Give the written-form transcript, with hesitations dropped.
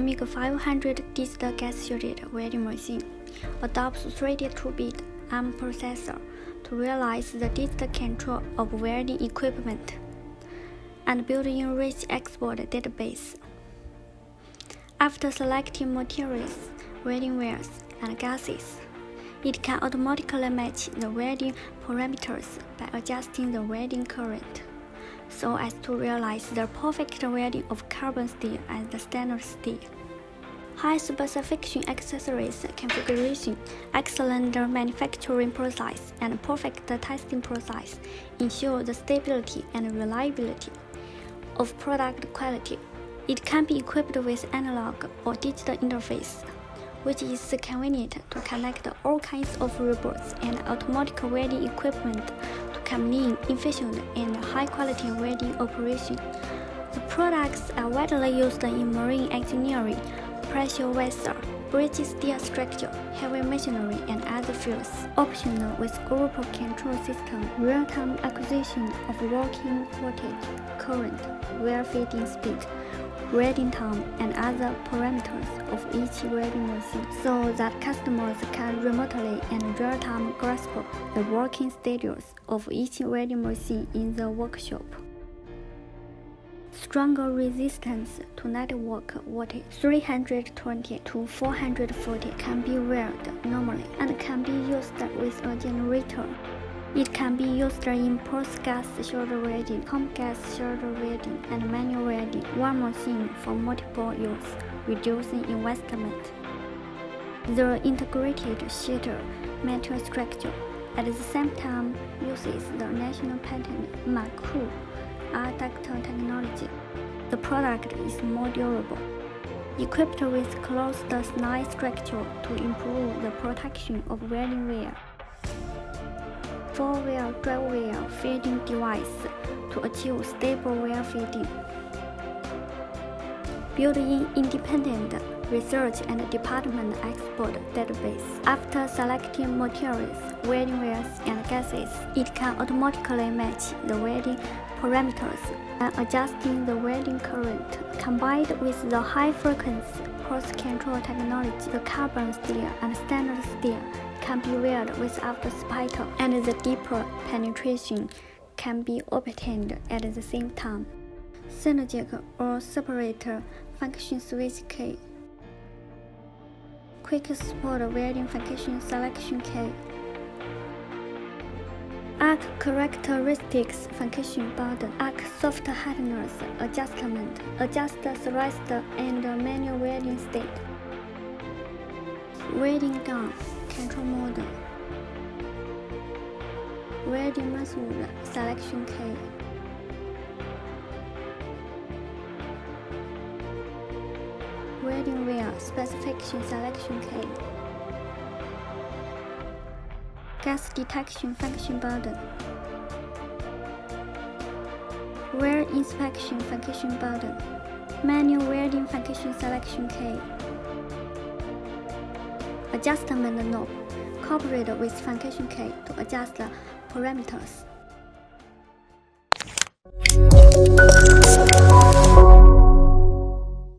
MIG 500 digital gas-shielded welding machine adopts 32-bit ARM processor to realize the digital control of welding equipment and built-in rich export database. After selecting materials, welding wires, and gases, it can automatically match the welding parameters by adjusting the welding current, so as to realize the perfect welding of carbon steel and the stainless steel. High specification accessories configuration, excellent manufacturing process, and perfect testing process ensure the stability and reliability of product quality. It can be equipped with analog or digital interface, which is convenient to connect all kinds of robots and automatic welding equipment to clean, efficient, and high-quality welding operation. The products are widely used in marine engineering, pressure vessel, bridge steel structure, heavy machinery, and other fields. Optional with group control system, real-time acquisition of working voltage, current, wear feeding speed, welding time, and other parameters of each welding machine, so that customers can remotely and real-time grasp the working status of each welding machine in the workshop. Stronger resistance to network voltage 320 to 440 can be welded normally and can be used with a generator. It can be used in pulse gas shoulder welding, pump gas shoulder welding, and manual welding, one machine for multiple use, reducing investment. The integrated sheet metal structure at the same time uses the national patent Mark II adductor technology. The product is more durable, equipped with closed slide structure to improve the protection of welding wire. 4-wheel drive wire feeding device to achieve stable wire feeding. Built-in independent research and department export database. After selecting materials, welding wires, and gases, it can automatically match the welding parameters and adjusting the welding current. Combined with the high-frequency pulse control technology, the carbon steel and stainless steel can be welded without the spital, and the deeper penetration can be obtained at the same time. Synergic or separator function switch key. Quick support welding function selection key. Arc characteristics function button. Arc soft hardness adjustment. Adjust thrust and manual welding state. Welding gun control mode. Welding method selection key. Welding wire specification selection key. Gas detection function button. Weld inspection function button. Manual welding function selection key. Adjustment knob coupled with function key to adjust the parameters.